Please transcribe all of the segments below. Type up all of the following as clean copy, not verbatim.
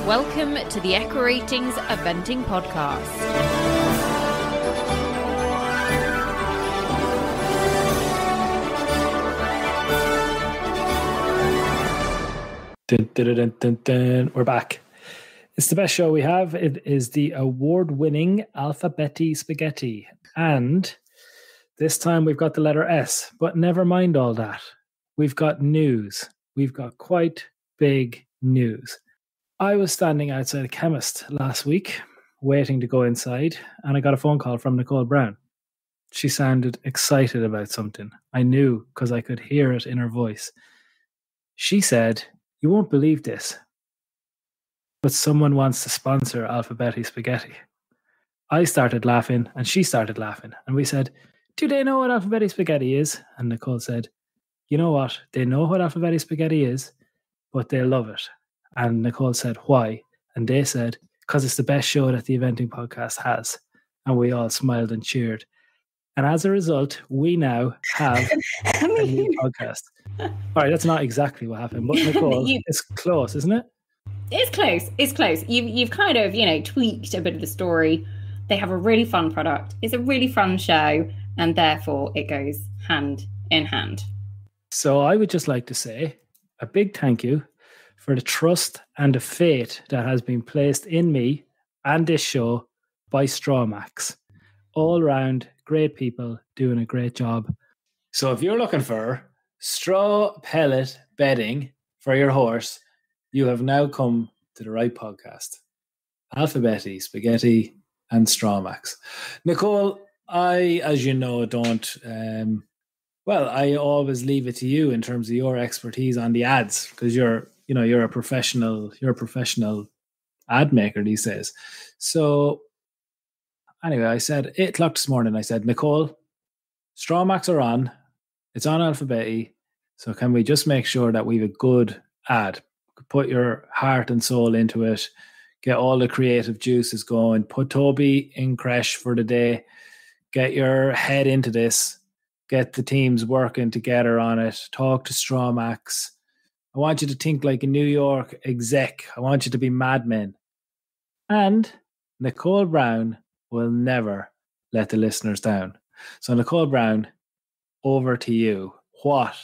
Welcome to the Echo Ratings Eventing Podcast. Dun, dun, dun, dun, dun. We're back. It's the best show we have. It is the award-winning Alphabetti Spaghetti. And this time we've got the letter S, but never mind all that. We've got news. We've got quite big news. I was standing outside a chemist last week, waiting to go inside, and I got a phone call from Nicole Brown. She sounded excited about something. I knew because I could hear it in her voice. She said, "You won't believe this, but someone wants to sponsor Alphabetti Spaghetti." I started laughing and she started laughing. And we said, "Do they know what Alphabetti Spaghetti is?" And Nicole said, "You know what? They know what Alphabetti Spaghetti is, but they love it." And Nicole said, "Why?" And they said, "Because it's the best show that the Eventing Podcast has." And we all smiled and cheered. And as a result, we now have a new podcast. All right, that's not exactly what happened, but Nicole, it's close, isn't it? It's close. It's close. You've kind of, tweaked a bit of the story. They have a really fun product. It's a really fun show, and therefore it goes hand in hand. So I would just like to say a big thank you for the trust and the faith that has been placed in me and this show by Strawmax. All round, great people doing a great job. So if you're looking for straw pellet bedding for your horse, you have now come to the right podcast. Alphabetti, Spaghetti, and Strawmax. Nicole, I, as you know, don't... I always leave it to you in terms of your expertise on the ads, because you're a professional ad maker these days. So anyway, I said 8 o'clock this morning, I said, "Nicole, Strawmax are on. It's on Alphabetti. So can we just make sure that we have a good ad? Put your heart and soul into it. Get all the creative juices going. Put Toby in creche for the day. Get your head into this. Get the teams working together on it. Talk to Strawmax. I want you to think like a New York exec. I want you to be Mad Men." And Nicole Brown will never let the listeners down. So Nicole Brown, over to you. What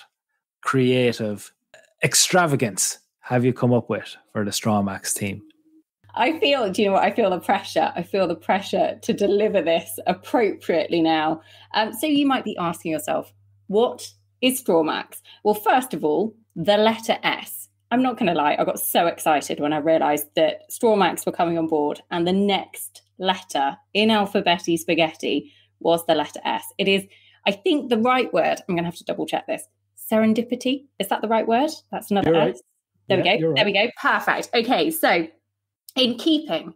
creative extravagance have you come up with for the Strawmax team? I feel the pressure. I feel the pressure to deliver this appropriately now. So you might be asking yourself, what is Strawmax? Well, first of all, the letter S. I'm not going to lie, I got so excited when I realised that Strawmax were coming on board and the next letter in Alphabetti Spaghetti was the letter S. It is, I think, the right word. I'm going to have to double check this. Serendipity. Is that the right word? That's another You're S. right. There we go. Right. There we go. Perfect. Okay, so in keeping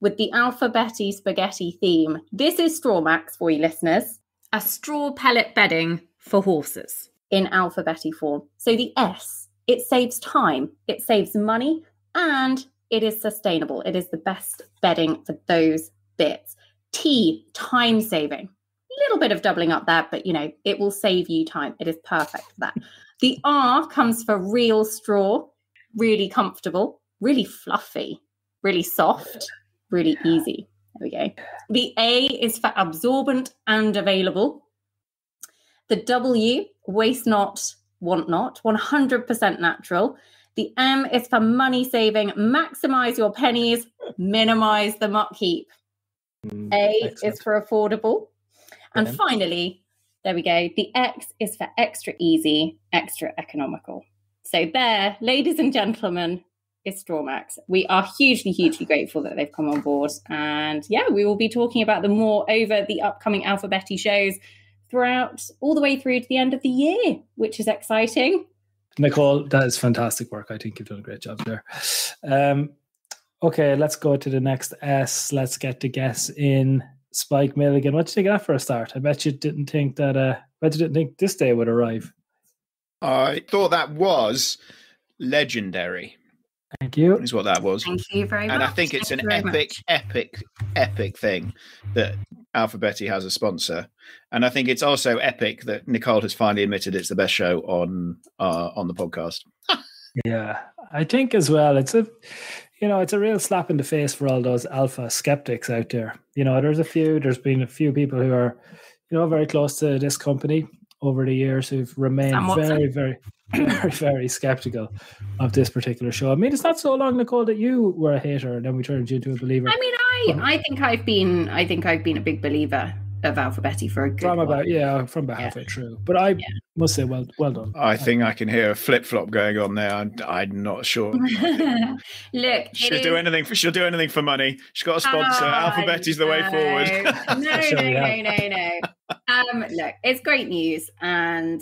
with the Alphabetti Spaghetti theme, this is Strawmax for you listeners. A straw pellet bedding for horses in Alphabetti form. So the S, it saves time, it saves money, and it is sustainable. It is the best bedding for those bits. T, time saving. Little bit of doubling up there, but it will save you time. It is perfect for that. The R comes for real straw, really comfortable, really fluffy, really soft, really easy. There we go. The A is for absorbent and available. The W, waste not, want not, 100% natural. The M is for money saving, maximize your pennies, minimize the upkeep. A is for affordable. And finally, there we go. The X is for extra easy, extra economical. So there, ladies and gentlemen, is Strawmax. We are hugely, hugely grateful that they've come on board. And we will be talking about them more over the upcoming Alphabetti shows throughout, all the way through to the end of the year, which is exciting. Nicole, that is fantastic work. I think you've done a great job there. Okay, let's go to the next S. Let's get the guess in. Spike Milligan, what did you think of that for a start? I bet you didn't think this day would arrive. I thought that was legendary. Thank you. Is what that was. Thank you very much. And I think it's an epic thing that Alphabetti has a sponsor. And I think it's also epic that Nicole has finally admitted it's the best show on the podcast. Yeah, I think as well. It's it's a real slap in the face for all those alpha skeptics out there. There's been a few people who are, very close to this company over the years who've remained very, very, very, very skeptical of this particular show. I mean, it's not so long, Nicole, that you were a hater and then we turned you into a believer. I mean, I think I've been a big believer of Alphabetti for a good while. From about halfway through. But I must say, well done. I think I can hear a flip-flop going on there. I'm not sure. Look, she'll do anything for money. She's got a sponsor. Alphabetti's the way forward. No. Look, it's great news, and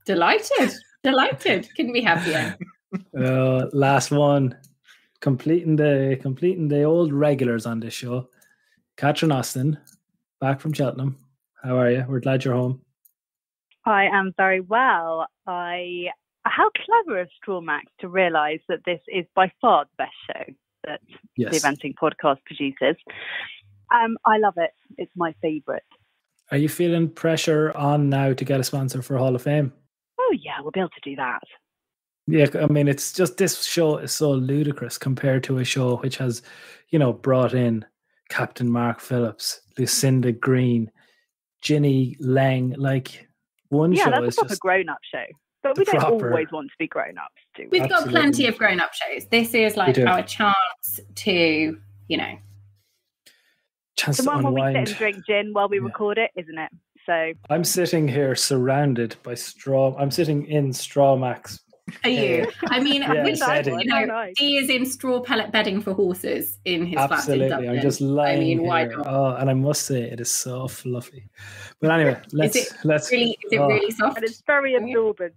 delighted. Couldn't be happier. Last one, completing the old regulars on this show. Catherine Austin, back from Cheltenham. How are you? We're glad you're home. I am very well. How clever of Strawmax to realise that this is by far the best show that the Eventing podcast produces. I love it. It's my favourite. Are you feeling pressure on now to get a sponsor for Hall of Fame? Oh yeah, we'll be able to do that. Yeah, I mean, it's just this show is so ludicrous compared to a show which has, brought in Captain Mark Phillips, Lucinda Green, Ginny Lang. Like one show that's is a grown-up show, but we don't always want to be grown-ups, do we? We've got plenty of grown-up shows. This is like our chance to, chance the to one unwind. where we sit and drink gin while we record it, isn't it? So I'm sitting here surrounded by straw. I'm sitting in Strawmax. Are you? I mean, he is in straw pellet bedding for horses in his flat in Dublin. I'm just lying here. Why not? Oh, and I must say, it is so fluffy. But anyway, let's. Is it really soft? And it's very absorbent.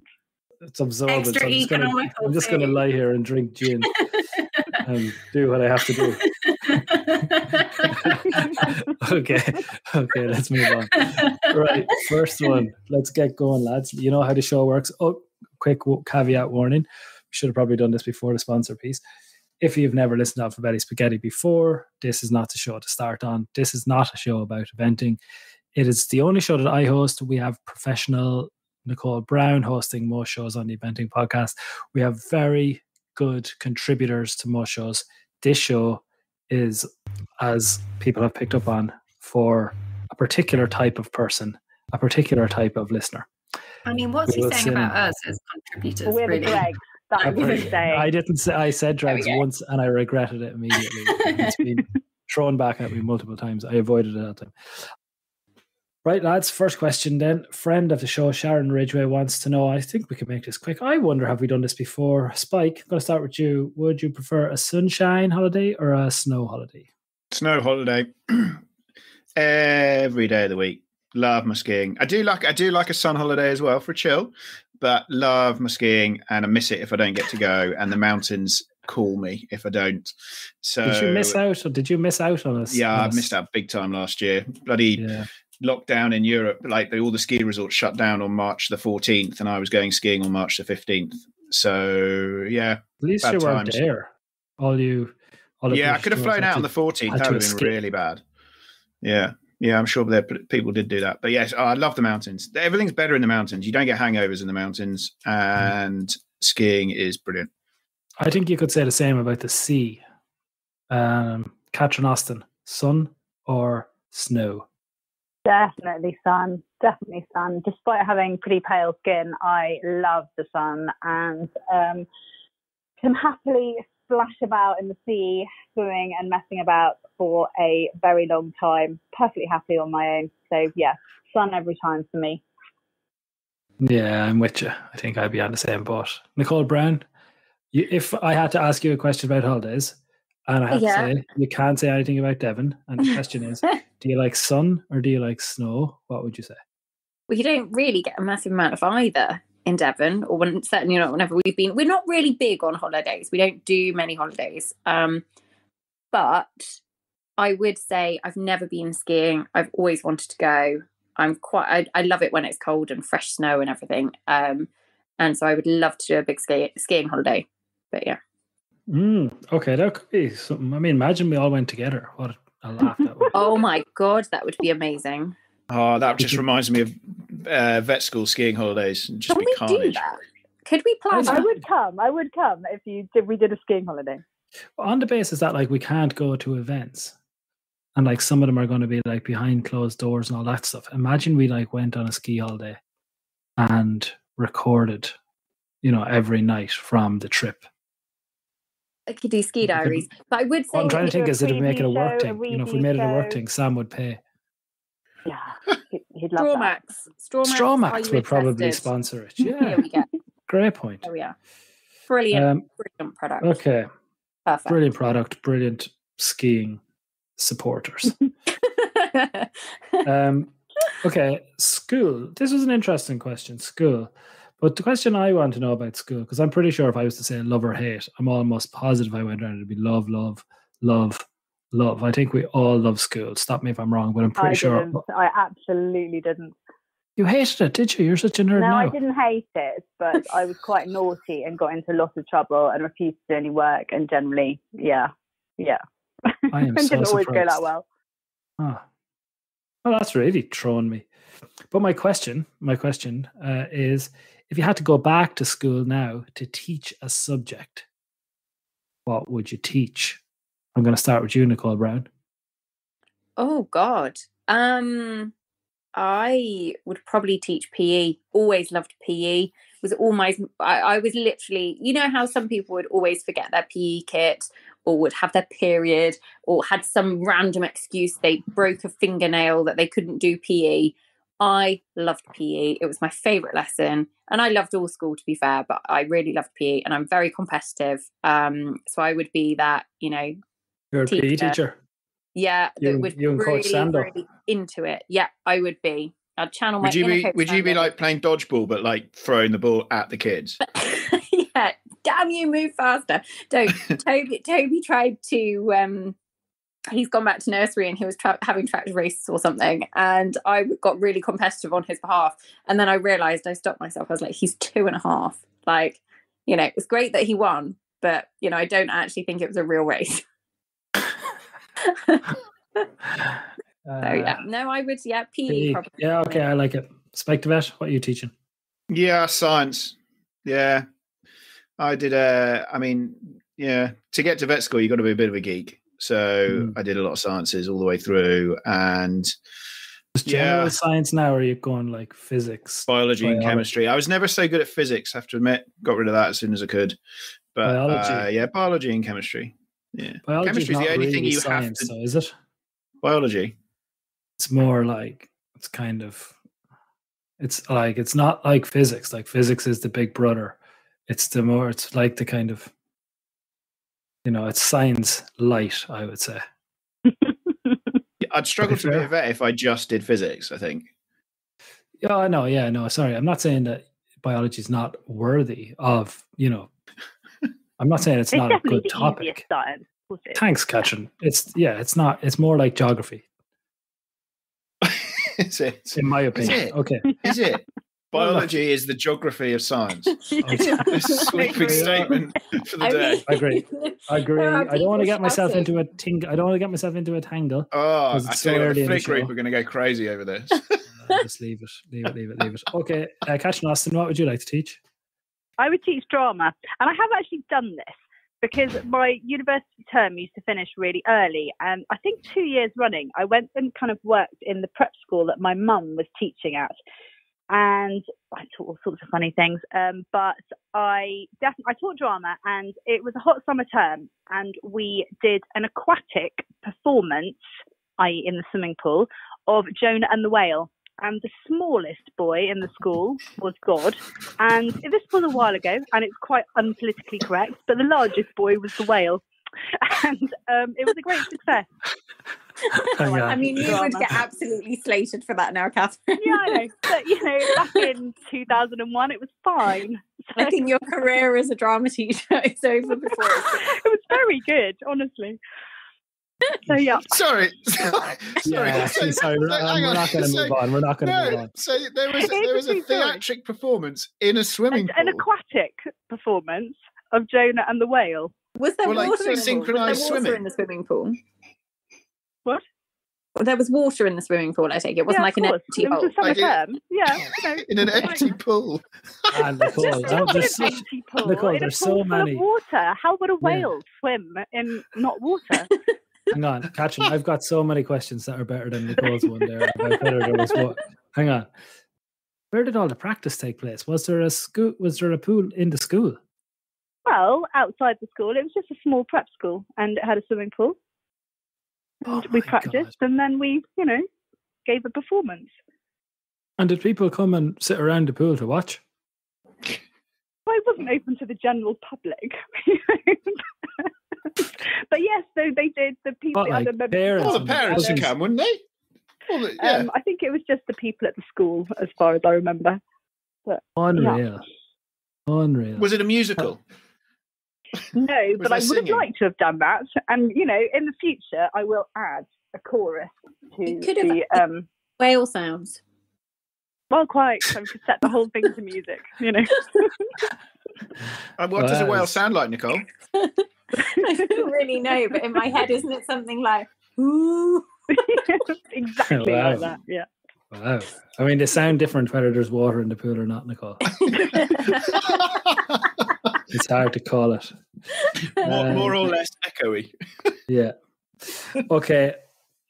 It's absorbent. Extra economical. I'm just going to lie here and drink gin and do what I have to do. Okay, let's move on. Right, first one. Let's get going, lads. You know how the show works. Oh, quick caveat warning. We should have probably done this before the sponsor piece. If you've never listened to Alphabetti Spaghetti before, this is not the show to start on. This is not a show about eventing. It is the only show that I host. We have professional Nicole Brown hosting most shows on the Eventing podcast. We have very good contributors to most shows. This show is, as people have picked up on, for a particular type of person, a particular type of listener. I mean, what's he saying about us as contributors? We're the dregs. That's what he's saying. I didn't say. I said dregs once, and I regretted it immediately. It's been thrown back at me multiple times. I avoided it that time. Right, lads, first question then. Friend of the show, Sharon Ridgway, wants to know, I think we can make this quick. I wonder, have we done this before? Spike, I'm going to start with you. Would you prefer a sunshine holiday or a snow holiday? Snow holiday. Every day of the week. Love my skiing. I do like a sun holiday as well for a chill, but love my skiing and I miss it if I don't get to go, and the mountains call me if I don't. So did you miss out on us? Yeah, I missed out big time last year. Bloody lockdown in Europe, like all the ski resorts shut down on March the 14th, and I was going skiing on March the 15th. So yeah, at least you weren't there. I could have flown out on the 14th. That would have been really bad. Yeah, I'm sure people did do that. But yes, I love the mountains. Everything's better in the mountains. You don't get hangovers in the mountains, and skiing is brilliant. I think you could say the same about the sea. Catherine Austin, sun or snow? Definitely sun. Despite having pretty pale skin, I love the sun and can happily splash about in the sea, swimming and messing about for a very long time. Perfectly happy on my own. So yeah, sun every time for me. Yeah, I'm with you. I think I'd be on the same boat. Nicole Brown, if I had to ask you a question about holidays, and I have to say, you can't say anything about Devon. And the question is, do you like sun or do you like snow? What would you say? Well, you don't really get a massive amount of either in Devon, or certainly not whenever we've been. We're not really big on holidays. We don't do many holidays. But I would say I've never been skiing. I've always wanted to go. I love it when it's cold and fresh snow and everything. And so I would love to do a big skiing holiday. But yeah. Okay, that could be something. I mean, imagine we all went together. What a laugh that would be. Oh my God, that would be amazing. Oh, that just reminds me of vet school skiing holidays. Just Can be we carnage. do that? Could we plan? I would come if we did a skiing holiday. On the basis that like we can't go to events, and like some of them are going to be like behind closed doors and all that stuff. Imagine we like went on a ski holiday and recorded, every night from the trip. I could do ski diaries, but I would say what I'm trying to think is that if we make it a work thing, if we made it a work thing, Sam would pay. Yeah, he'd love that. Strawmax would probably sponsor it. Yeah, there we go. Great point. There we are. Brilliant product. Okay, perfect. Brilliant product. Brilliant skiing supporters. Okay, school. This was an interesting question. School. But the question I want to know about school, because I'm pretty sure if I was to say love or hate, I'm almost positive I went around, it'd be love, love, love, love. I think we all love school. Stop me if I'm wrong, but I'm pretty sure. I absolutely didn't. You hated it, did you? You're such a nerd now. No, I didn't hate it, but I was quite naughty and got into lots of trouble and refused to do any work and generally, yeah. I am it so didn't always surprised. go that well. Oh. Well, that's really thrown me. But my question is, if you had to go back to school now to teach a subject, what would you teach? I'm going to start with you, Nicole Brown. Oh, God. I would probably teach PE. Always loved PE. Was almost, I was literally, how some people would always forget their PE kit or would have their period or had some random excuse they broke a fingernail that they couldn't do PE. I loved PE. It was my favourite lesson. And I loved all school, to be fair, but I really loved PE and I'm very competitive. So I would be that, You're a PE teacher. Yeah, you and Coach Sando. Really into it. Yeah, I would be. I'd channel my. Would you be like playing dodgeball, but like throwing the ball at the kids? Yeah, damn you, move faster! Don't. Toby tried to. He's gone back to nursery and he was having tractor races or something, and I got really competitive on his behalf. And then I realised I stopped myself. I was like, he's 2.5. Like, it's great that he won, but I don't actually think it was a real race. I would PE probably. Yeah, okay, I like it. Spike Devet, what are you teaching? Yeah, science. Yeah, I did. To get to vet school, you got to be a bit of a geek. So I did a lot of sciences all the way through, and general science now, or are you going like physics, biology, and chemistry? I was never so good at physics. I have to admit, got rid of that as soon as I could. But biology and chemistry. Yeah, chemistry is the only thing you have to. So is it? Biology. It's more like it's not like physics. Like physics is the big brother. It's like the kind of, it's science light, I would say. I'd struggle to be a vet if I just did physics, I think. Yeah, I know. Yeah, no, sorry. I'm not saying that biology is not worthy of, I'm not saying it's not a good topic. Science. Thanks, Katrin. It's not. It's more like geography. Is it? In my opinion. Okay. Is it? Biology is the geography of science. A sweeping statement for the day. I agree. I don't want to get myself into a tangle. Oh, I tell you what, the flick group are going to go crazy over this. Just leave it. Okay, Katrin Austin, what would you like to teach? I would teach drama, and I have actually done this because my university term used to finish really early, and I think 2 years running I went and kind of worked in the prep school that my mum was teaching at, and I taught all sorts of funny things, but I taught drama, and it was a hot summer term, and we did an aquatic performance, i.e. in the swimming pool, of Jonah and the Whale. And the smallest boy in the school was God. And this was a while ago, and it's quite unpolitically correct, but the largest boy was the whale. And it was a great success. I mean, you would get absolutely slated for that now, Catherine. Yeah, I know. But, back in 2001, it was fine. So, I think your career as a drama teacher is over before. It was very good, honestly. So yeah. Sorry. We're not going to move on. We're not going to move on. So there was a theatric performance in a swimming pool. An aquatic performance of Jonah and the Whale. Was there water synchronized swimming in the swimming pool? What? There was water in the swimming pool, I take it. It wasn't like an empty pool. It was a summer term. Yeah. In an empty pool. Nicole, there's so many. Full of water. How would a whale swim in not water? Hang on, Catherine, I've got so many questions that are better than Nicole's one there about whether there was what. Hang on. Where did all the practice take place? Was there a pool in the school? Well, outside the school. It was just a small prep school and it had a swimming pool. And we practiced and then we, gave a performance. And did people come and sit around the pool to watch? Well, it wasn't open to the general public. But yes, so they did. The people, the parents would come, wouldn't they? I think it was just the people at the school, as far as I remember. But, Unreal. Was it a musical? No, but I would have liked to have done that. And, in the future, I will add a chorus to the whale sounds. Well, quite. So we could set the whole thing to music, What does a whale sound like, Nicole? I don't really know, but in my head, isn't it something like, ooh? Exactly like that, yeah. Wow. I mean, they sound different whether there's water in the pool or not, Nicole. It's hard to call it. More or less echoey. Yeah. Okay.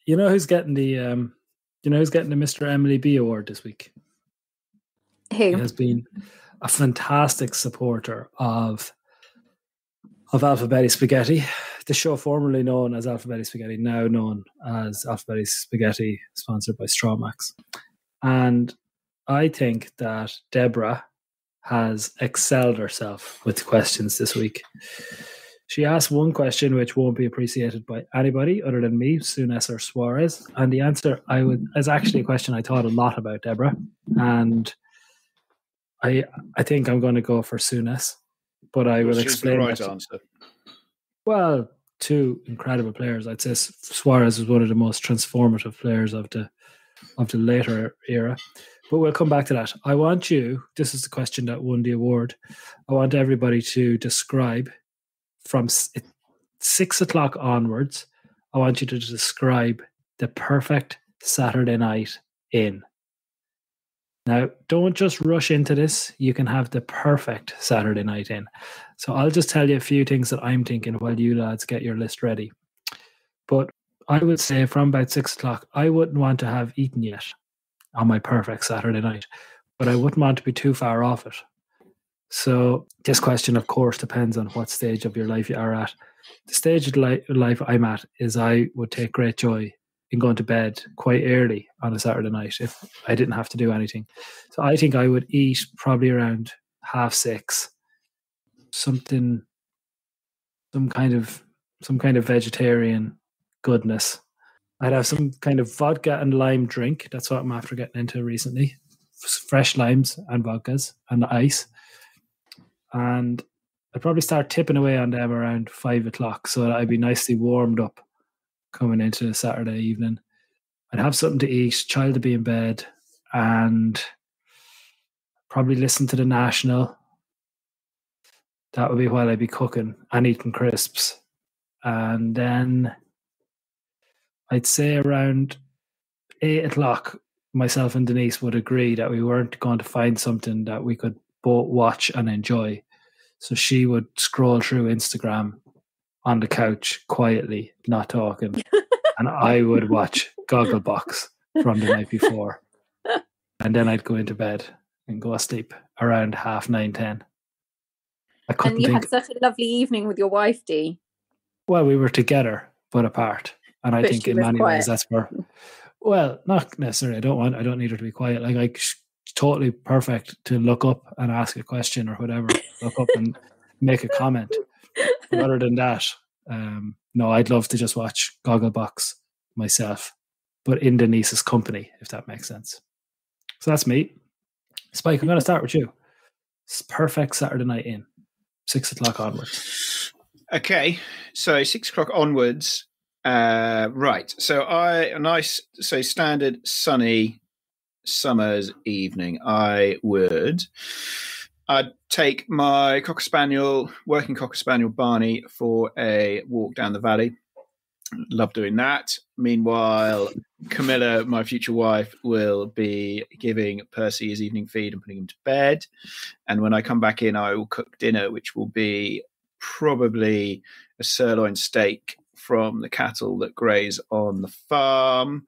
You know who's getting the Mr. Emily B award this week? Who? He has been a fantastic supporter of Alphabetti Spaghetti, the show formerly known as Alphabetti Spaghetti, now known as Alphabetti Spaghetti, sponsored by Strawmax. And I think that Deborah has excelled herself with questions this week. She asked one question which won't be appreciated by anybody other than me, Souness or Suarez. And the answer is actually a question I thought a lot about, Deborah. And I think I'm going to go for Souness, but I will explain. The right answer. Well, two incredible players. I'd say Suarez was one of the most transformative players of the later era. But we'll come back to that. I want you, this is the question that won the award, I want everybody to describe from 6 o'clock onwards, I want you to describe the perfect Saturday night in. Now, don't just rush into this. You can have the perfect Saturday night in. So I'll just tell you a few things that I'm thinking while you lads get your list ready. But I would say from about 6 o'clock, I wouldn't want to have eaten yet on my perfect Saturday night, but I wouldn't want to be too far off it. So this question, of course, depends on what stage of your life you are at. The stage of life I'm at is I would take great joy in going to bed quite early on a Saturday night if I didn't have to do anything. So I think I would eat probably around 6:30, some kind of vegetarian goodness. I'd have some kind of vodka and lime drink. That's what I'm after getting into recently. Fresh limes and vodkas and ice. And I'd probably start tipping away on them around 5 o'clock so that I'd be nicely warmed up coming into Saturday evening. I'd have something to eat, child to be in bed, and probably listen to the National. That would be while I'd be cooking and eating crisps. And then I'd say around 8 o'clock, myself and Denise would agree that we weren't going to find something that we could both watch and enjoy. So she would scroll through Instagram on the couch quietly, not talking. And I would watch Gogglebox from the night before. And then I'd go into bed and go asleep around 9:30, 10. And you had such a lovely evening with your wife, Dee. Well, we were together, but apart. And I think in many ways that's where, well, not necessarily. I don't need her to be quiet. Like she's totally perfect to look up and ask a question or whatever. Look up and make a comment. But other than that, no, I'd love to just watch Gogglebox myself, but in Denise's company, if that makes sense. So that's me. Spike, I'm going to start with you. It's perfect Saturday night in, 6 o'clock onwards. Okay, so 6 o'clock onwards. Right. So a nice, standard sunny summer's evening. I'd take my working Cocker Spaniel Barney for a walk down the valley. Love doing that. Meanwhile, Camilla, my future wife, will be giving Percy his evening feed and putting him to bed. And when I come back in, I will cook dinner, which will be probably a sirloin steak from the cattle that graze on the farm.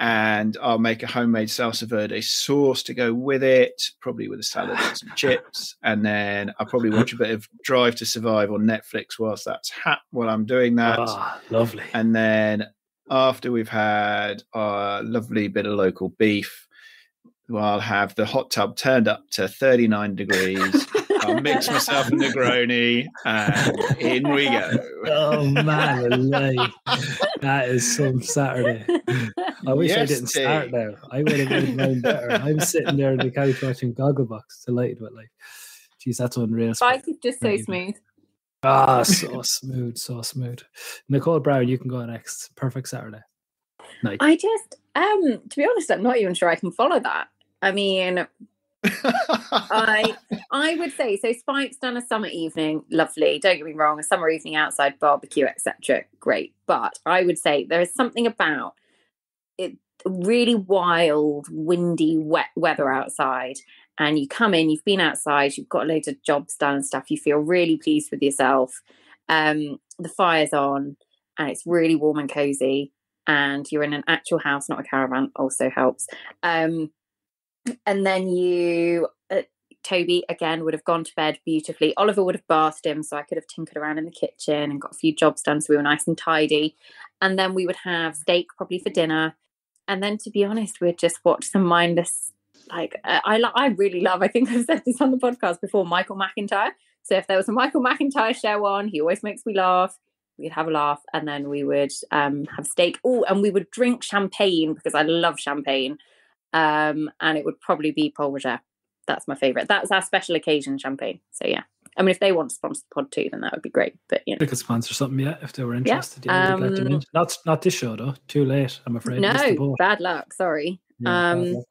And I'll make a homemade salsa verde sauce to go with it, probably with a salad and some chips. And then I'll probably watch a bit of Drive to Survive on Netflix while I'm doing that. Oh, lovely. And then after we've had our lovely bit of local beef, I'll have the hot tub turned up to 39 degrees. I'll mix myself a Negroni, and in we go. Oh, man, that is some Saturday. I wish I didn't start now. I would have made mine better. I'm sitting there on the couch watching Gogglebox, delighted with life. Jeez, that's unreal. Spice is just so smooth. Ah, so smooth, so smooth. Nicole Brown, you can go next. Perfect Saturday night. I just, to be honest, I'm not even sure I can follow that. I mean, I would say, so Spike's done a summer evening, lovely. Don't get me wrong, a summer evening outside, barbecue, etc. Great. But I would say there is something about it, really wild, windy, wet weather outside. And you come in, you've been outside, you've got loads of jobs done and stuff. You feel really pleased with yourself. The fire's on and it's really warm and cozy. And you're in an actual house, not a caravan, also helps. And then Toby, again, would have gone to bed beautifully. Oliver would have bathed him, so I could have tinkered around in the kitchen and got a few jobs done, so we were nice and tidy. And then we would have steak probably for dinner. And then, to be honest, we'd just watch some mindless, I really love, I think I've said this on the podcast before, Michael McIntyre. So if there was a Michael McIntyre show on, he always makes me laugh. We'd have a laugh, and then we would have steak. Oh, and we would drink champagne, because I love champagne. And it would probably be Paul Roger. That's my favourite. That's our special occasion champagne. So yeah, I mean, if they want to sponsor the pod too, then that would be great. But you know, they could sponsor something, yeah, if they were interested. Yeah, we'd let them in. Not this show though. Too late, I'm afraid. No, bad luck. Sorry. Yeah, bad luck.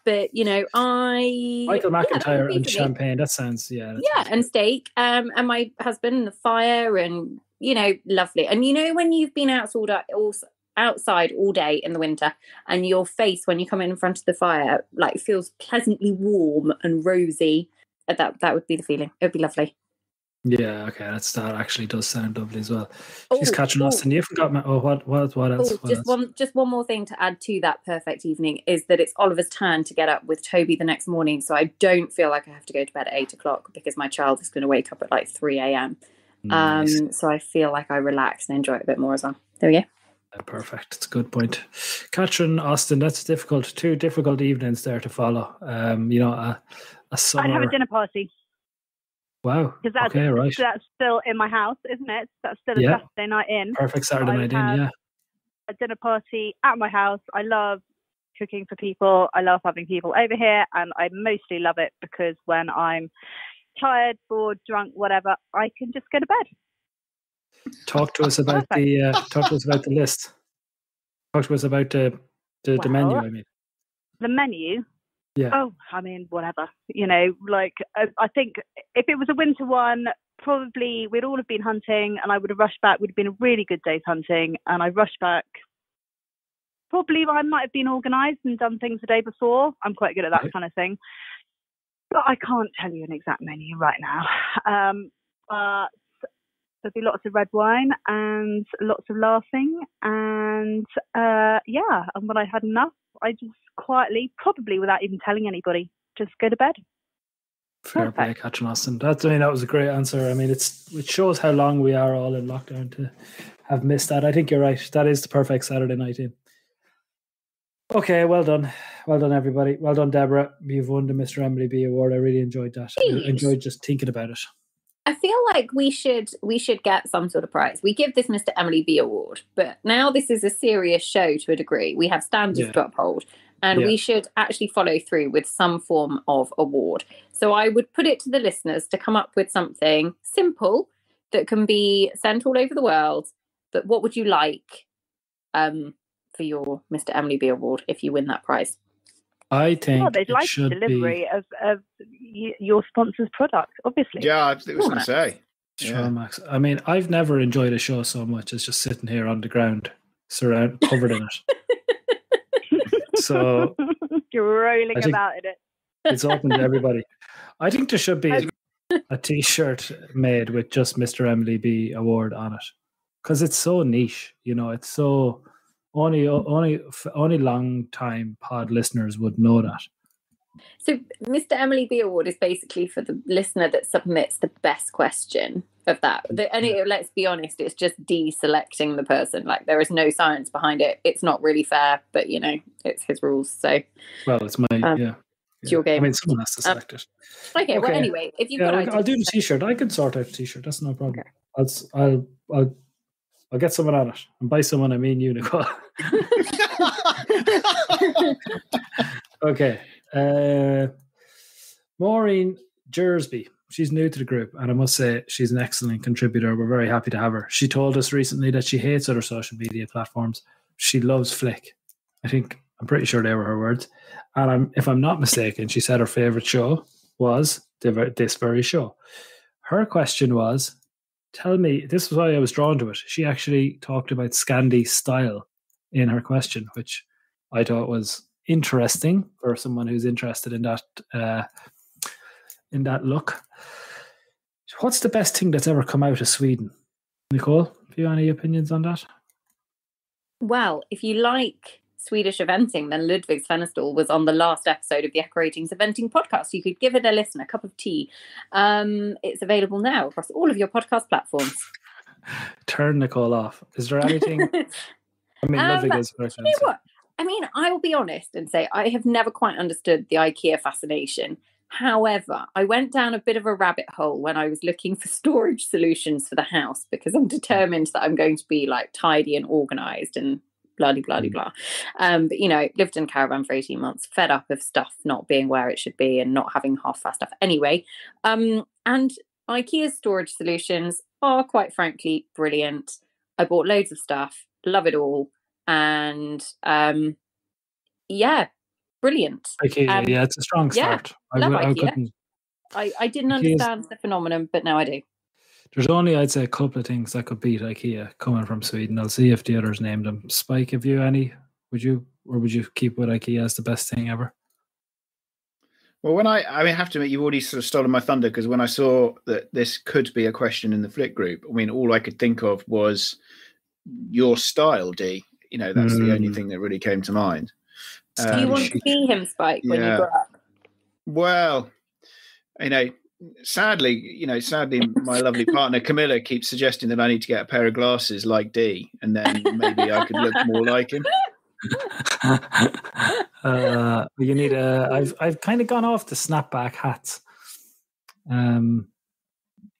But you know, Michael McIntyre and champagne. That sounds and steak. And my husband and the fire, and you know, lovely. And you know, when you've been outside all day in the winter, and your face when you come in front of the fire like feels pleasantly warm and rosy, that would be the feeling. It would be lovely. Yeah, okay, that actually does sound lovely as well. She's catching us, and you forgot what else? Just one more thing to add to that perfect evening is that it's Oliver's turn to get up with Toby the next morning, so I don't feel like I have to go to bed at 8 o'clock because my child is going to wake up at like 3 a.m. Nice. So I feel like I relax and enjoy it a bit more as well. There we go. Perfect. It's a good point. Catherine, Austin, that's difficult. 2 difficult evenings there to follow. You know, a summer. I'd have a dinner party. Wow. Because that's still in my house, isn't it? That's still a Saturday night in. Perfect Saturday night in, yeah. A dinner party at my house. I love cooking for people. I love having people over here, and I mostly love it because when I'm tired, bored, drunk, whatever, I can just go to bed. Talk to us about the list. Talk to us about the menu. I mean, the menu. Yeah. Oh, I mean, whatever. You know, like I think if it was a winter one, probably we'd all have been hunting, and I would have rushed back. Would have been a really good day's hunting, and I rushed back. Probably I might have been organised and done things the day before. I'm quite good at that kind of thing, but I can't tell you an exact menu right now. But there'll be lots of red wine and lots of laughing, and and when I had enough, I just quietly, probably without even telling anybody, just go to bed. Fair play, Catherine Austin. That was a great answer. I mean, it shows how long we are all in lockdown to have missed that. I think you're right. That is the perfect Saturday night in. Okay, well done everybody. Well done, Deborah. You've won the Mr. Emily B Award. I really enjoyed that. I enjoyed just thinking about it. I feel like we should get some sort of prize. We give this Mr. Emily B Award, but now this is a serious show to a degree. We have standards to uphold, and we should actually follow through with some form of award. So I would put it to the listeners to come up with something simple that can be sent all over the world. But what would you like for your Mr. Emily B Award if you win that prize? I think they'd like delivery of your sponsor's product, obviously. Yeah, I was going to say. Strawmax. I mean, I've never enjoyed a show so much as just sitting here on the ground, covered in it. So you're rolling about in it. It's open to everybody. I think there should be a T-shirt made with just Mr. Emily B award on it, because it's so niche. It's so only long time pod listeners would know that. So Mr. Emily B award is basically for the listener that submits the best question of that. Let's be honest, it's just deselecting the person. Like, there is no science behind it. It's not really fair, but it's his rules. So it's my it's your game. I mean, someone has to select it. Okay. Well, anyway, if you've got I'll do the T-shirt. I can sort out the T-shirt. That's no problem. Okay. I'll get someone on it. And by someone, I mean you, Nicole. Okay. Maureen Jersby. She's new to the group, and I must say she's an excellent contributor. We're very happy to have her. She told us recently that she hates other social media platforms. She loves Flick. I'm pretty sure they were her words. And if I'm not mistaken, she said her favourite show was this very show. Her question was, tell me, this was why I was drawn to it. She actually talked about Scandi style in her question, which I thought was interesting for someone who's interested in that look. What's the best thing that's ever come out of Sweden? Nicole, have you any opinions on that? Well, if you like Swedish eventing, then Ludvig Svenestål was on the last episode of the Echo Ratings Eventing podcast. You could give it a listen, a cup of tea. It's available now across all of your podcast platforms. Turn Nicole off. Is there anything? I mean, Ludvig is very fancy. You know what? I mean, I will be honest and say I have never quite understood the IKEA fascination. However, I went down a bit of a rabbit hole when I was looking for storage solutions for the house, because I'm determined that I'm going to be like tidy and organised and blah, blah, blah, blah. But, lived in a caravan for 18 months, fed up of stuff not being where it should be and not having half-fast stuff. Anyway, and IKEA's storage solutions are, quite frankly, brilliant. I bought loads of stuff, love it all. And, brilliant. IKEA, it's a strong start. Love IKEA. I didn't understand the phenomenon, but now I do. There's only, I'd say, a couple of things that could beat IKEA coming from Sweden. I'll see if the others name them. Spike, have you any? Would you keep with IKEA as the best thing ever? Well, I have to admit, you've already sort of stolen my thunder, because when I saw that this could be a question in the Flick group, I mean, all I could think of was your style, D. That's the only thing that really came to mind. Do you want to be him, Spike, when you grow up? Well, sadly, my lovely partner Camilla keeps suggesting that I need to get a pair of glasses like D, and then maybe I could look more like him. You need I've kind of gone off the snapback hats. Don't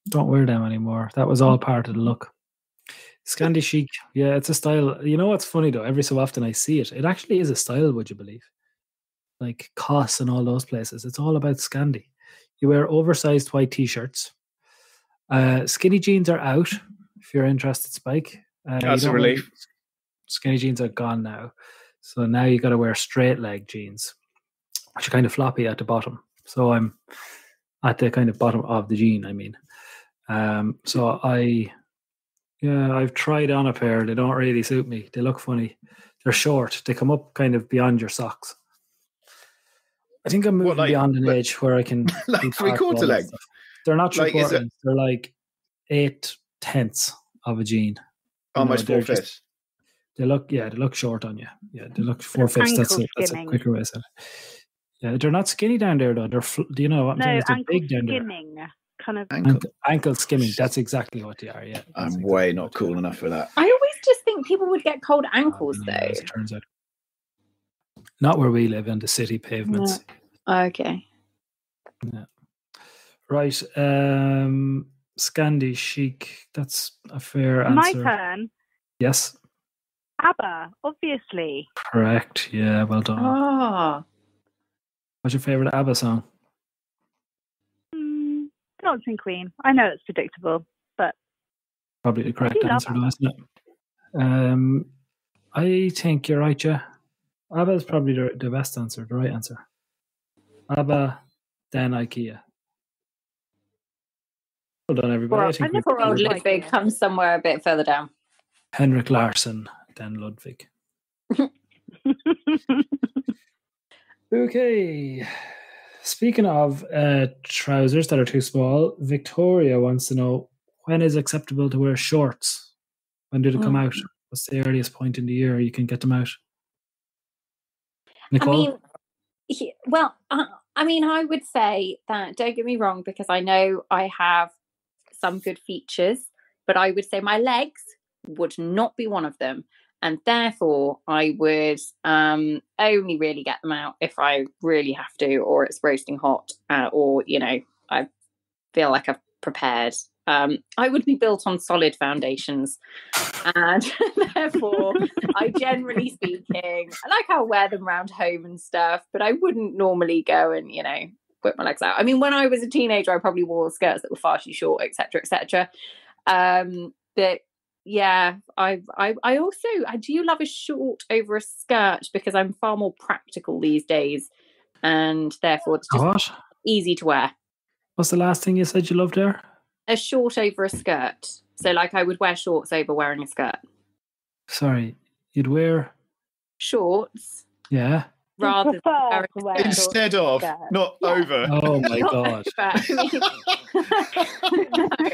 wear them anymore. That was all part of the look. Scandi chic, yeah, it's a style. You know what's funny though? Every so often I see it. It actually is a style, would you believe? Like Koss and all those places. It's all about Scandi. You wear oversized white t-shirts. Skinny jeans are out, if you're interested, Spike. That's a relief. Skinny jeans are gone now. So now you got to wear straight leg jeans, which are kind of floppy at the bottom. So I'm at the kind of bottom of the jean, I mean. So I've tried on a pair. They don't really suit me. They look funny. They're short. They come up kind of beyond your socks. I think I'm moving beyond an age where I can like 3/4 leg. They're not 3/4. They're like 8/10 of a jean. Almost 4/5. They look short on you. Yeah, they look 4/5. That's a quicker way to say it. Yeah, they're not skinny down there though. Do you know what I'm saying? They're big down there. Kind of ankle skimming. That's exactly what they are. Yeah, I'm way not cool enough for that. I always just think people would get cold ankles though. As it turns out, not where we live in the city pavements. No. Okay. Yeah. Right. Scandi chic. That's a fair answer. My turn. Yes. ABBA, obviously. Correct. Yeah. Well done. Oh. What's your favorite ABBA song? Dancing Queen. I know it's predictable, but probably the correct answer, though, isn't it? I think you're right, yeah. ABBA is probably the best answer, the right answer. ABBA, then IKEA. Well done, everybody. Well, I think old Ludvig comes somewhere a bit further down. Henrik Larsson, then Ludvig. Okay. Speaking of trousers that are too small, Victoria wants to know, when is acceptable to wear shorts? When did it come out? What's the earliest point in the year you can get them out? Nicole? I would say that, don't get me wrong, because I know I have some good features, but I would say my legs would not be one of them. And therefore, I would only really get them out if I really have to, or it's roasting hot, or, I feel like I've prepared. I would be built on solid foundations. And therefore, generally speaking, I'll wear them around home and stuff, but I wouldn't normally go and, whip my legs out. I mean, when I was a teenager, I probably wore skirts that were far too short, etc., etc. But yeah, I do love a short over a skirt because I'm far more practical these days, and therefore it's just easy to wear. What's the last thing you said you loved there? A short over a skirt. So I would wear shorts over wearing a skirt. Sorry, you'd wear shorts? Yeah. Rather than instead of, not over. Oh my God.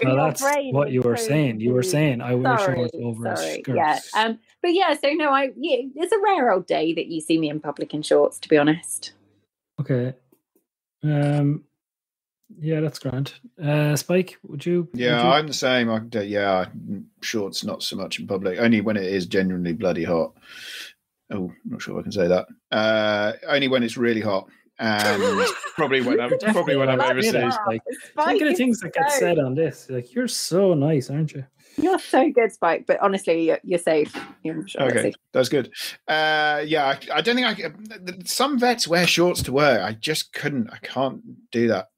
No, that's what you were saying. You were saying I wear shorts over a skirt. Yeah. But yeah, so no, it's a rare old day that you see me in public in shorts, to be honest. Okay. Yeah, that's grand. Spike, would you? Yeah, I'm the same. Shorts not so much in public. Only when it is genuinely bloody hot. Oh, not sure I can say that. Only when it's really hot, and probably when I'm overseas. Think of the things that get said on this. Like, you're so nice, aren't you? You're so good, Spike. But honestly, you're safe. Okay, that's good. I don't think some vets wear shorts to work. I just couldn't. I can't do that.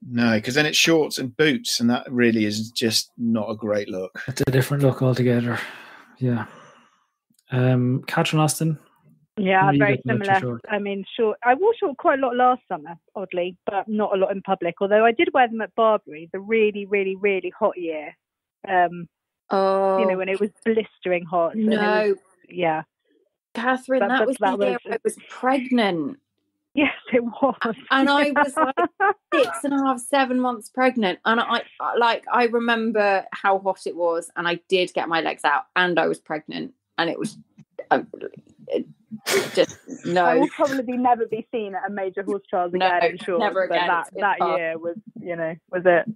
No, because then it's shorts and boots, and that really is just not a great look. It's a different look altogether. Yeah. Catherine Austin. Yeah, very similar. I mean, short. I wore short quite a lot last summer, oddly, but not a lot in public. Although I did wear them at Barbary, the really, really, really hot year. When it was blistering hot. No. Yeah. Catherine, that was the year I was pregnant. Yes, it was. And I was 6.5, 7 months pregnant. And I remember how hot it was. And I did get my legs out and I was pregnant. And it was just, no. I will probably never be seen at a major horse trials again, in short. Never again. But that year was, was it.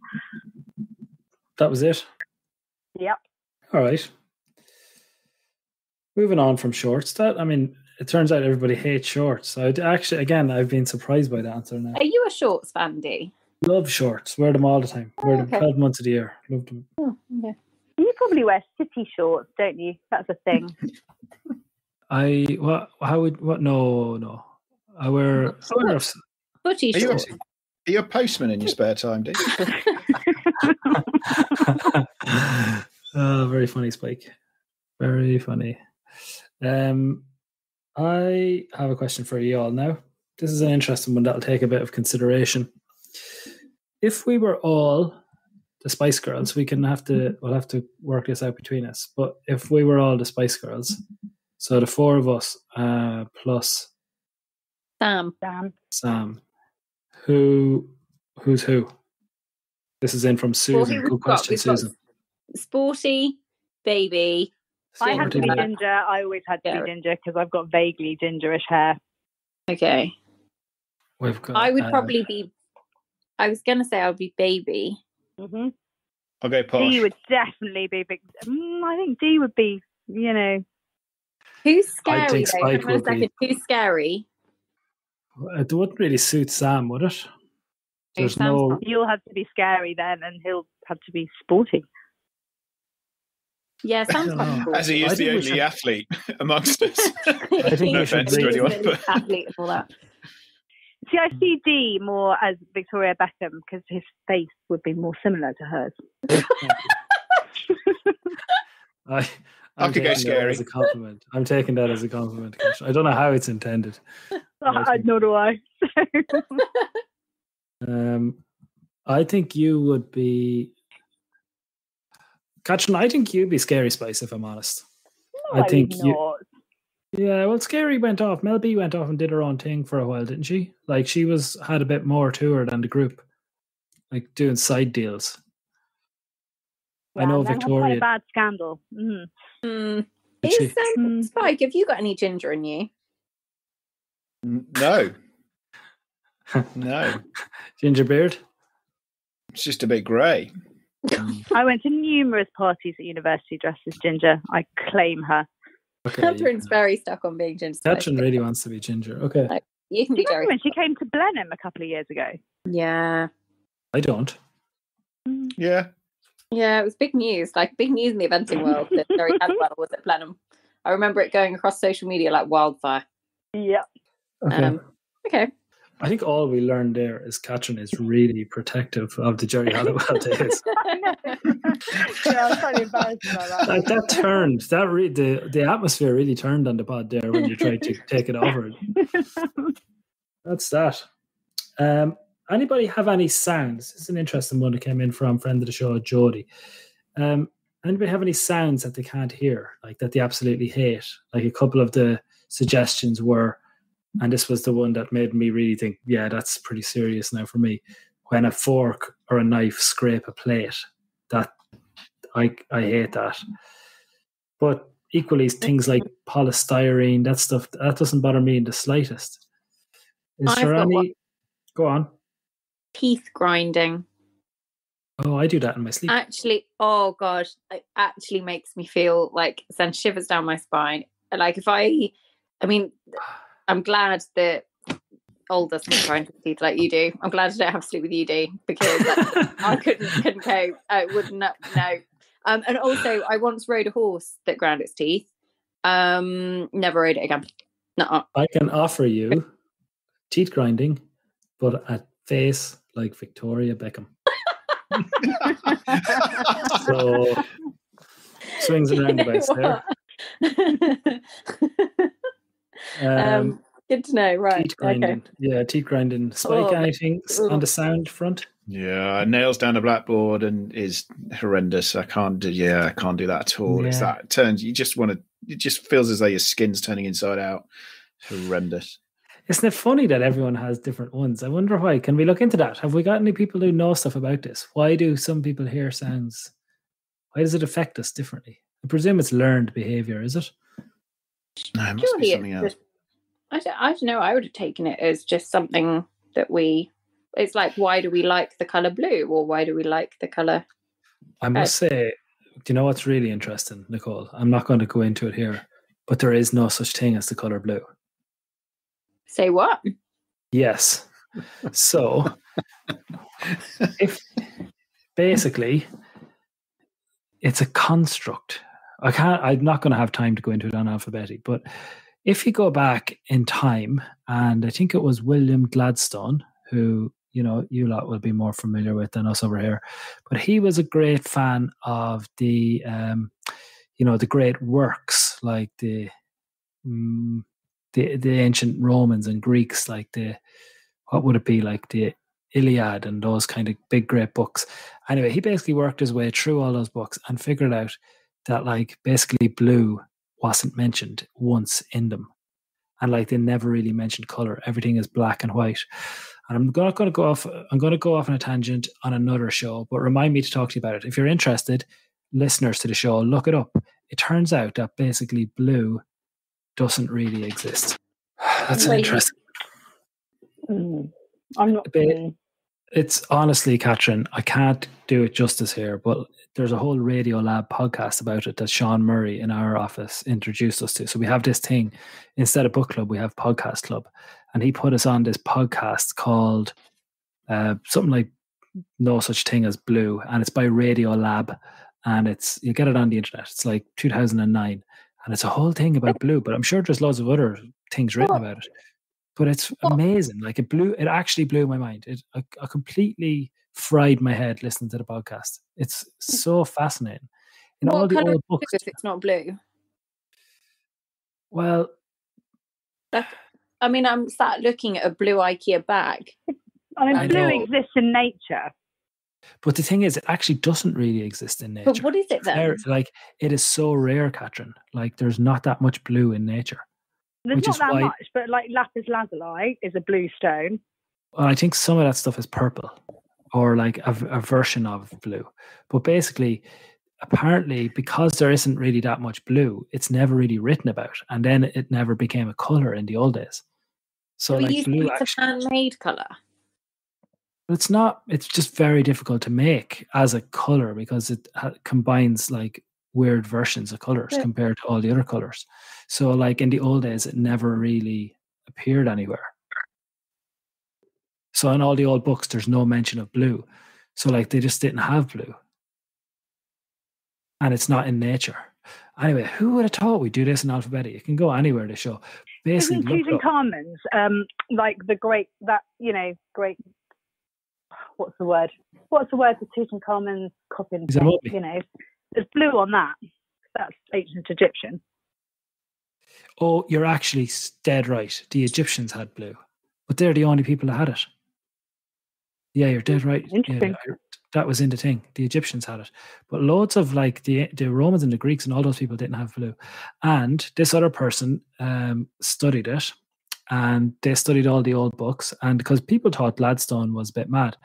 That was it? Yep. All right. Moving on from shorts. It turns out everybody hates shorts. I've been surprised by the answer now. Are you a shorts fan, Dee? Love shorts. Wear them all the time. Wear them 12 months of the year. Love them. Oh, okay. You probably wear city shorts, don't you? That's a thing. No. I wear footy shorts. Are you a postman in your spare time, Dee? Oh, very funny, Spike. Very funny. I have a question for you all now. This is an interesting one that'll take a bit of consideration. If we were all the Spice Girls, we'll have to work this out between us. But if we were all the Spice Girls, so the four of us plus Sam, who's who? This is in from Susan. Good question, Susan. Sporty, baby. I had to be ginger. I always had to be ginger because I've got vaguely gingerish hair. Okay. We've got, I would probably be. I was going to say I would be baby. Mm-hmm. I'll go posh. Dee would definitely be big. I think Dee would be. Who's scary? I think Spike would be. Who's scary? It wouldn't really suit Sam, would it? There's no. You'll have to be scary then, and he'll have to be sporty. Yeah, sounds quite cool. As he is the only athlete amongst us. I think no offense to anyone. Athlete and all that. See, I see Dee more as Victoria Beckham because his face would be more similar to hers. I could go scary. As a compliment. I'm taking that as a compliment. I don't know how it's intended. Nor do I. I think you would be. Katrin, I think you'd be Scary Spice, if I'm honest. No, I think Yeah, well, Scary went off. Mel B went off and did her own thing for a while, didn't she? Like, she had a bit more to her than the group, like doing side deals. Yeah, I know and then Victoria. had quite a bad scandal. Spike, have you got any ginger in you? No. No. Ginger beard? It's just a bit grey. I went to numerous parties at university dressed as Ginger. I claim her. Okay, Catherine's very stuck on being ginger. Catherine really wants to be Ginger. Okay. Like, you can be Jerry. When she came to Blenheim a couple of years ago. Yeah. I don't. Yeah. Yeah, it was big news. Like, big news in the eventing world that Jerry Cadwell was at Blenheim. I remember it going across social media like wildfire. Yeah. Okay. Okay. I think all we learned there is Catherine is really protective of the Jerry Halliwell days. Yeah, I was totally embarrassed about that. Like, that turned, the atmosphere really turned on the pod there when you tried to take it over. That's that. Anybody have any sounds? This is an interesting one that came in from friend of the show, Jodie. Anybody have any sounds that they can't hear, like that they absolutely hate? Like, a couple of the suggestions were, and this was the one that made me really think, yeah, that's pretty serious now for me. When a fork or a knife scrape a plate, that I hate that. But equally, things like polystyrene, that stuff, that doesn't bother me in the slightest. Is there any? Go on. Teeth grinding. Oh, I do that in my sleep. Actually, oh gosh, it actually makes me feel like send shivers down my spine. Like, I'm glad that Old doesn't grind his teeth like you do. I'm glad I don't have to sleep with you, Dee, because I couldn't cope. I would not. No. And also, I once rode a horse that ground its teeth. Never rode it again. Nuh-uh. I can offer you teeth grinding, but a face like Victoria Beckham. So swings and roundabouts there. Good to know, right? Teeth grinding. Okay. Yeah, teeth grinding. Spike, anything on the sound front? Yeah, nails down the blackboard and is horrendous. I can't do that at all. Yeah. It's that turns. You just want to. It just feels as though your skin's turning inside out. Horrendous. Isn't it funny that everyone has different ones? I wonder why. Can we look into that? Have we got any people who know stuff about this? Why do some people hear sounds? Why does it affect us differently? I presume it's learned behavior, is it? No, it must be something else. I don't know. I would have taken it as just something that it's like, why do we like the colour blue, or why do we like the colour? I must say, do you know what's really interesting, Nicole? I'm not going to go into it here, but there is no such thing as the colour blue. Say what? Yes. So, if basically it's a construct. I'm not going to have time to go into it on Alphabetti, but if you go back in time, and I think it was William Gladstone, who, you lot will be more familiar with than us over here, but he was a great fan of the, the great works, like the ancient Romans and Greeks, like what would it be, like the Iliad and those kind of big, great books. Anyway, he basically worked his way through all those books and figured out that, like, basically blue wasn't mentioned once in them. And, like, they never really mentioned color. Everything is black and white. And I'm going to go off on a tangent on another show, but remind me to talk to you about it. If you're interested, listeners to the show, look it up. It turns out that basically blue doesn't really exist. That's interesting. I'm not. It's honestly, Catherine, I can't do it justice here, but there's a whole Radio Lab podcast about it that Sean Murray in our office introduced us to. So we have this thing, instead of book club, we have podcast club. And he put us on this podcast called something like No Such Thing as Blue. And it's by Radio Lab. And you get it on the internet. It's like 2009. And it's a whole thing about blue, but I'm sure there's loads of other things written about it. But it's amazing. Like, it actually blew my mind. I completely fried my head listening to the podcast. It's so fascinating. In all the old books, if it's not blue. Well, I'm sat looking at a blue IKEA bag. Blue exists in nature. But the thing is, it actually doesn't really exist in nature. But what is it then? Like, it is so rare, Catherine. Like, there's not that much blue in nature. There's not that much, but like lapis lazuli is a blue stone. Well, I think some of that stuff is purple, or like a version of blue. But basically, apparently, because there isn't really that much blue, it's never really written about, and then it never became a color in the old days. So like blue actually, a handmade color. It's not. It's just very difficult to make as a color because it combines like weird versions of colors compared to all the other colors. So like in the old days, it never really appeared anywhere. So in all the old books, there's no mention of blue. So like they just didn't have blue. And it's not in nature. Anyway, who would have thought we'd do this in Alphabetti? It can go anywhere, the show. Basically, isn't Tutankhamun's like the great, great, what's the word for Tutankhamun's coffin? There's blue on that. That's ancient Egyptian. Oh, you're actually dead right. The Egyptians had blue, but they're the only people that had it. Yeah, you're dead right. Interesting. Yeah, that was in the thing. The Egyptians had it, but loads of like the Romans and the Greeks and all those people didn't have blue. And this other person studied it, and they studied all the old books. And because people thought Gladstone was a bit mad,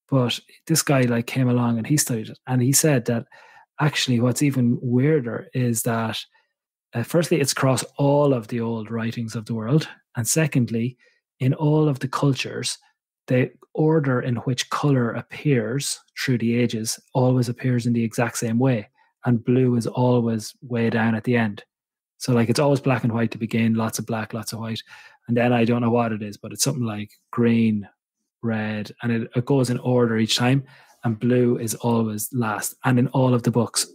but this guy like came along and he studied it, and he said that actually what's even weirder is that firstly, it's across all of the old writings of the world, and secondly, in all of the cultures, the order in which color appears through the ages always appears in the exact same way, and blue is always way down at the end. So like it's always black and white to begin, lots of black, lots of white, and then I don't know what it is, but it's something like green, red, and it goes in order each time, and blue is always last. And in all of the books,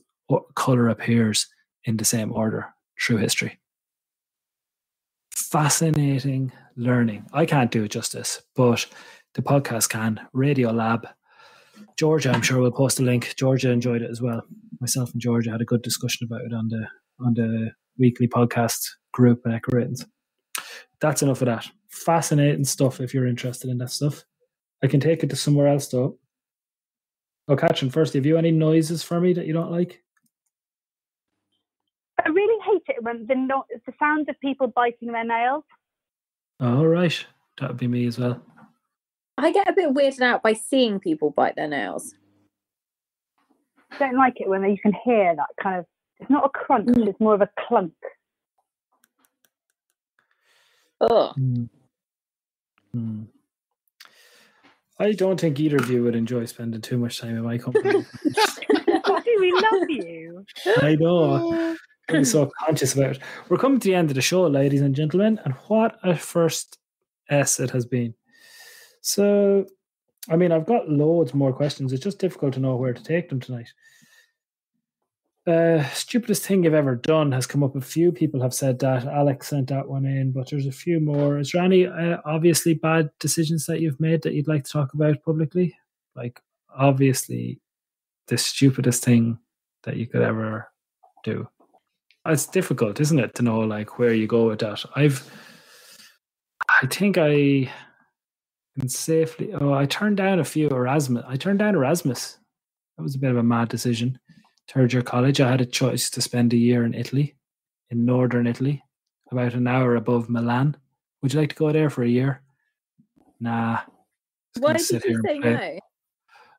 color appears in the same order through history. Fascinating learning. I can't do it justice, but the podcast can. Radio Lab. Georgia, I'm sure we'll post a link. Georgia enjoyed it as well. Myself and Georgia had a good discussion about it on the weekly podcast group at Echo Ratings. That's enough of that. Fascinating stuff if you're interested in that stuff. I can take it to somewhere else though. Oh, Katrin, firstly, have you any noises for me that you don't like? I really hate it when the sound of people biting their nails. Oh, right. That would be me as well. I get a bit weirded out by seeing people bite their nails. I don't like it when you can hear that kind of, it's not a crunch, it's more of a clunk. Oh. I don't think either of you would enjoy spending too much time in my company. We love you. I know. I'm so conscious about it. We're coming to the end of the show, ladies and gentlemen, and what a first S it has been. So, I mean, I've got loads more questions. It's just difficult to know where to take them tonight. Stupidest thing you've ever done has come up. A few people have said that. Alex sent that one in, but there's a few more. Is there any obviously bad decisions that you've made that you'd like to talk about publicly? Like, obviously, the stupidest thing that you could ever do. It's difficult, isn't it, to know like where you go with that. I think I can safely. Oh, I turned down a few Erasmus. I turned down Erasmus. That was a bit of a mad decision. Third year college, I had a choice to spend a year in Italy, in northern Italy, about an hour above Milan. Would you like to go there for a year? Nah. Why did you say no?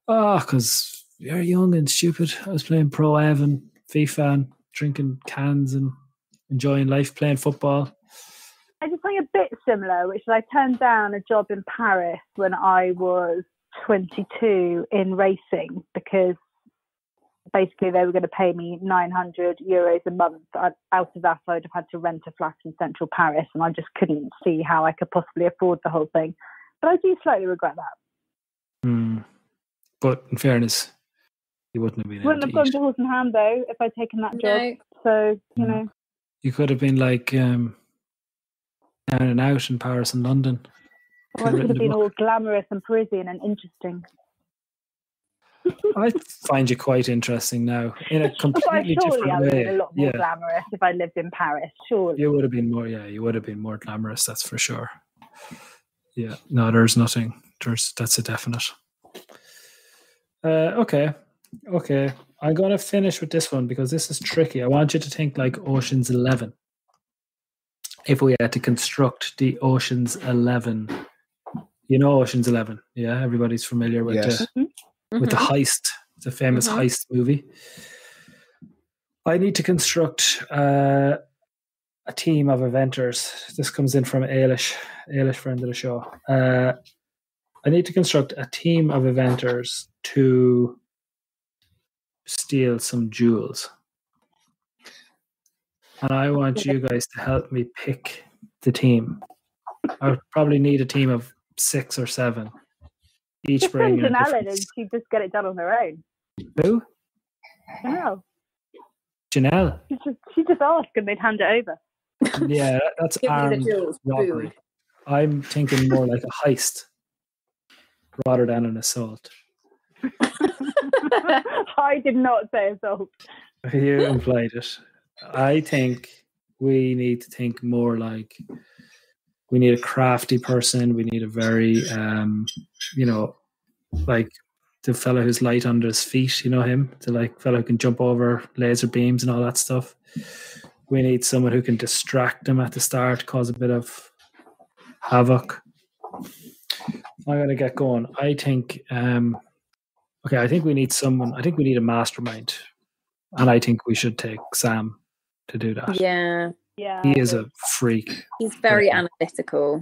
Oh, because you're young and stupid. I was playing Pro Ev and FIFA and drinking cans and enjoying life, playing football. I did something a bit similar, which is I turned down a job in Paris when I was 22 in racing because basically they were going to pay me €900 a month. Out of that, I'd have had to rent a flat in central Paris, and I just couldn't see how I could possibly afford the whole thing. But I do slightly regret that. But in fairness, you wouldn't have been able Wouldn't have gone to horse and hand though if I'd taken that job. So, you know. You could have been like down and out in Paris and London. I could have been all glamorous and Parisian and interesting. I find you quite interesting now in a completely different way. I would have been a lot more glamorous if I lived in Paris. Surely you would have been more. Yeah, you would have been more glamorous. That's for sure. Yeah, no, there's nothing. That's a definite. Okay. I'm gonna finish with this one because this is tricky. I want you to think like Ocean's 11. if we had to construct the Ocean's 11, you know Ocean's 11, yeah? Everybody's familiar with with the heist, the famous heist movie. I need to construct a team of inventors. This comes in from Ailish, friend of the show. I need to construct a team of inventors to steal some jewels. And I want you guys to help me pick the team. I would probably need a team of 6 or 7. Each bring in Janelle and she just get it done on her own. Who? Janelle. She just asked and they'd hand it over. Yeah, that's armed robbery. I'm thinking more like a heist rather than an assault. I did not say assault. You implied it. I think we need to think more like we need a crafty person. We need a very, like the fellow who's light under his feet. You know him, the fellow who can jump over laser beams and all that stuff. We need someone who can distract them at the start, cause a bit of havoc. I'm gonna get going. I think. I think we need someone. I think we need a mastermind, and I think we should take Sam to do that. Yeah. He is a freak. He's very analytical.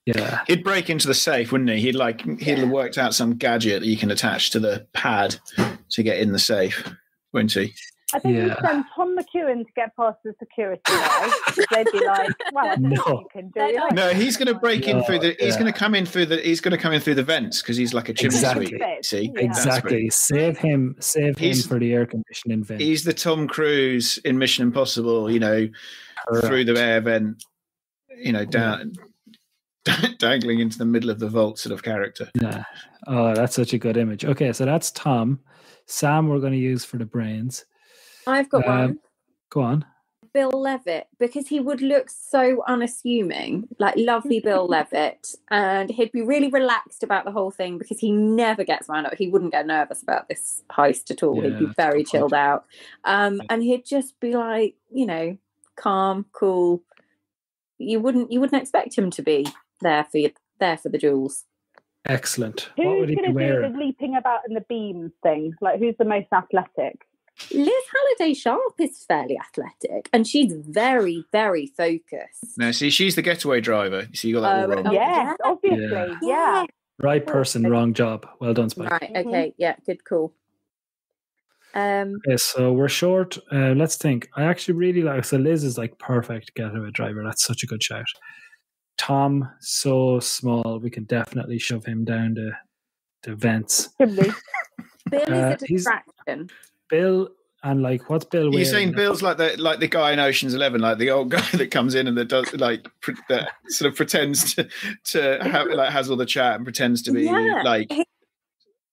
Yeah. He'd break into the safe, wouldn't he? He'd have worked out some gadget that you can attach to the pad to get in the safe, wouldn't he? I think we'd send Tom McEwen to get past the security guys. They'd be like, "Well, I think you can do it." No, he's going to break in through the. He's going to come in through the. He's going to come in through the vents because he's like a chimney sweep. See, exactly. Save him for the air conditioning vent. He's the Tom Cruise in Mission Impossible. You know, through the air vent. You know, down. Dangling into the middle of the vault sort of character. Yeah. Oh, that's such a good image. Okay, so that's Tom. Sam we're going to use for the brains. I've got one. Go on. Bill Levitt, because he would look so unassuming, like lovely Bill Levitt, and he'd be really relaxed about the whole thing because he never gets wound up. He wouldn't get nervous about this heist at all. He'd be very chilled out. And he'd just be like, calm, cool. You wouldn't expect him to be there for the jewels. Excellent. Who's what would he be wearing? The leaping about in the beams thing? Like, who's the most athletic? Liz Halliday Sharp is fairly athletic, and she's very, very focused. No, see, she's the getaway driver. So you got that all wrong. Yes, obviously. Yeah. Right person, wrong job. Well done, Spike. Right. Okay. Yeah. Good call. Okay, so we're short. Let's think. I actually really like. So Liz is like perfect getaway driver. That's such a good shout. Tom, so small, we can definitely shove him down the vents. Bill is a distraction. Bill and what's Bill? You're saying Bill's like the guy in Ocean's 11, like the old guy that comes in and that does that sort of pretends to have has all the chat and pretends to be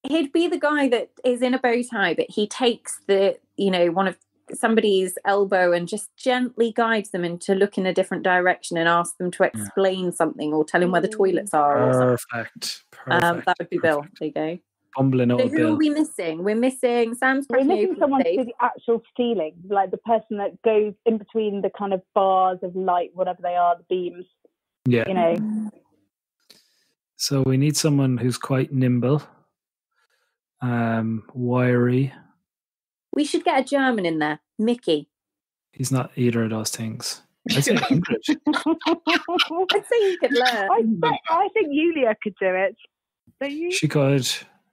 He'd be the guy that is in a bow tie, but he takes one of somebody's elbow and just gently guides them into look in a different direction and ask them to explain something or tell him where the toilets are. Perfect. That would be Bill. There you go. Bumbling old who Bill. are we missing? We're missing Sam's. We're missing someone to do the actual stealing, like the person that goes in between the kind of bars of light, whatever they are, the beams. Yeah. So we need someone who's quite nimble, wiry. We should get a German in there, Mickey. He's not either of those things. I'd say Ingrid. I'd say you could learn. I think Yulia could do it. Don't you? She could.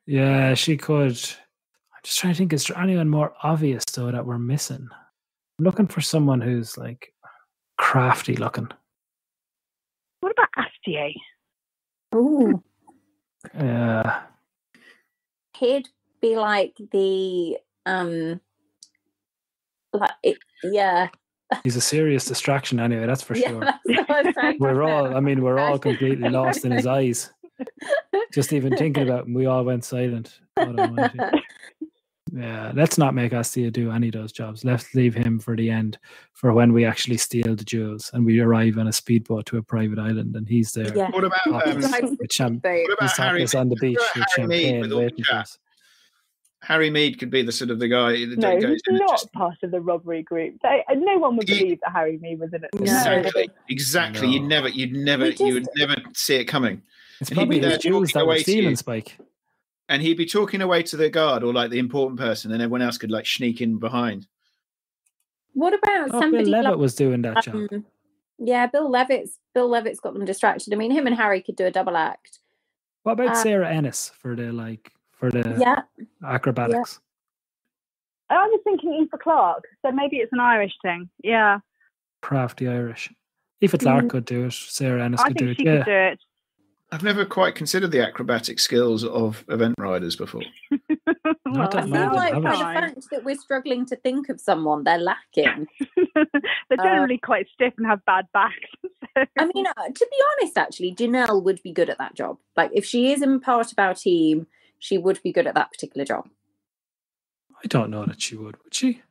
Yeah, she could. I'm just trying to think, is there anyone more obvious, though, that we're missing? I'm looking for someone who's, crafty looking. What about Astier? Ooh. Yeah. He'd be like the... He's a serious distraction anyway, that's for sure. We're all completely lost in his eyes. Just even thinking about him, we all went silent. Yeah, let's not make Astia do any of those jobs. Let's leave him for the end, for when we actually steal the jewels and we arrive on a speedboat to a private island and he's there. Yeah. What about Harry on the beach with champagne waiting for us. Harry Mead could be the sort of the guy that no, goes he's not part of the robbery group. No one would believe that Harry Mead was in it. Exactly. No. You would never see it coming. It's probably the Jews that were stealing, Spike. And he'd be talking away to the guard or like the important person, and everyone else could like sneak in behind. What about somebody? Bill Levitt was doing that job. Yeah, Bill Levitt's got them distracted. I mean, him and Harry could do a double act. What about Sarah Ennis for the acrobatics? Yeah. I was thinking Aoife Clarke, so maybe it's an Irish thing. Yeah. Crafty Irish. Aoife Clarke could do it. Sarah Ennis could do it. She could do it. I've never quite considered the acrobatic skills of event riders before. I feel like by the fact that we're struggling to think of someone, they're lacking. They're generally quite stiff and have bad backs. So. I mean, to be honest, actually, Janelle would be good at that job. Like, if she is in part of our team, she would be good at that particular job. I don't know that she would she?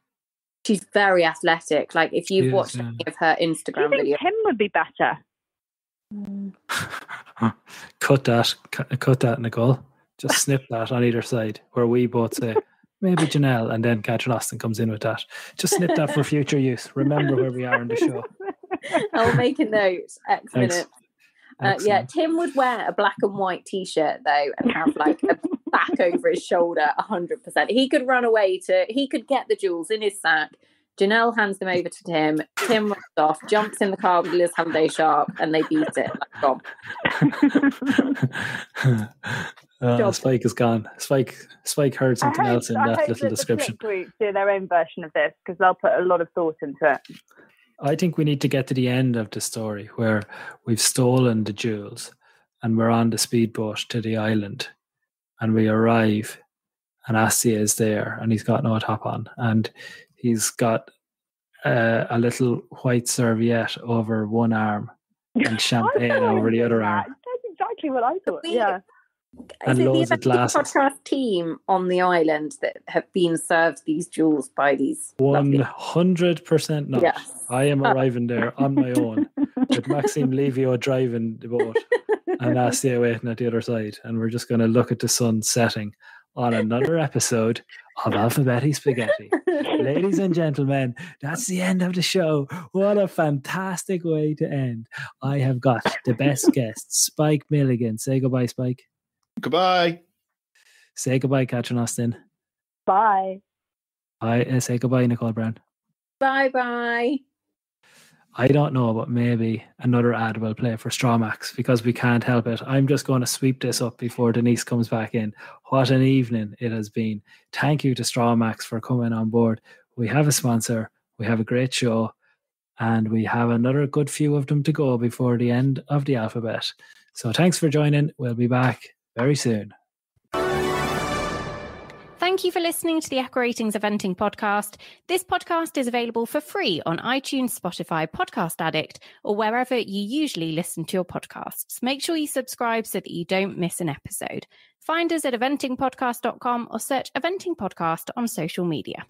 She's very athletic. Like, if you've watched any of her Instagram videos. Tim would be better. Cut that, Nicole. Just snip that on either side, where we both say maybe Janelle, and then Catherine Austin comes in with that. Just snip that for future use. Remember where we are in the show. I'll make a note. Excellent. Yeah, Tim would wear a black and white t-shirt though, and have like a back over his shoulder 100%. He could run away he could get the jewels in his sack. Janelle hands them over to Tim. Tim runs off, jumps in the car with Liz Hamday Sharp, and they beat it. Spike is gone. Spike heard something else in that little description. The Flip group do their own version of this because they'll put a lot of thought into it. I think we need to get to the end of the story where we've stolen the jewels and we're on the speedboat to the island, and we arrive, and Assia is there, and he's got no top on, and he's got a little white serviette over one arm and champagne over the other arm. That's exactly what I thought. Yeah. And loads of glasses. Podcast team on the island that have been served these jewels by these 100% not. Yes. I am arriving there on my own with Maxime Levio driving the boat and Assia waiting at the other side, and we're just going to look at the sun setting on another episode of Alphabetti Spaghetti. Ladies and gentlemen, that's the end of the show. What a fantastic way to end. I have got the best guest, Spike Milligan. Say goodbye, Spike. Goodbye. Say goodbye, Catherine Austin. Bye. Say goodbye, Nicole Brown. Bye-bye. I don't know, but maybe another ad will play for Strawmax because we can't help it. I'm just going to sweep this up before Denise comes back in. What an evening it has been. Thank you to Strawmax for coming on board. We have a sponsor, we have a great show, and we have another good few of them to go before the end of the alphabet. So thanks for joining. We'll be back very soon. Thank you for listening to the Acca Ratings Eventing podcast. This podcast is available for free on iTunes, Spotify, Podcast Addict, or wherever you usually listen to your podcasts. Make sure you subscribe so that you don't miss an episode. Find us at eventingpodcast.com or search Eventing Podcast on social media.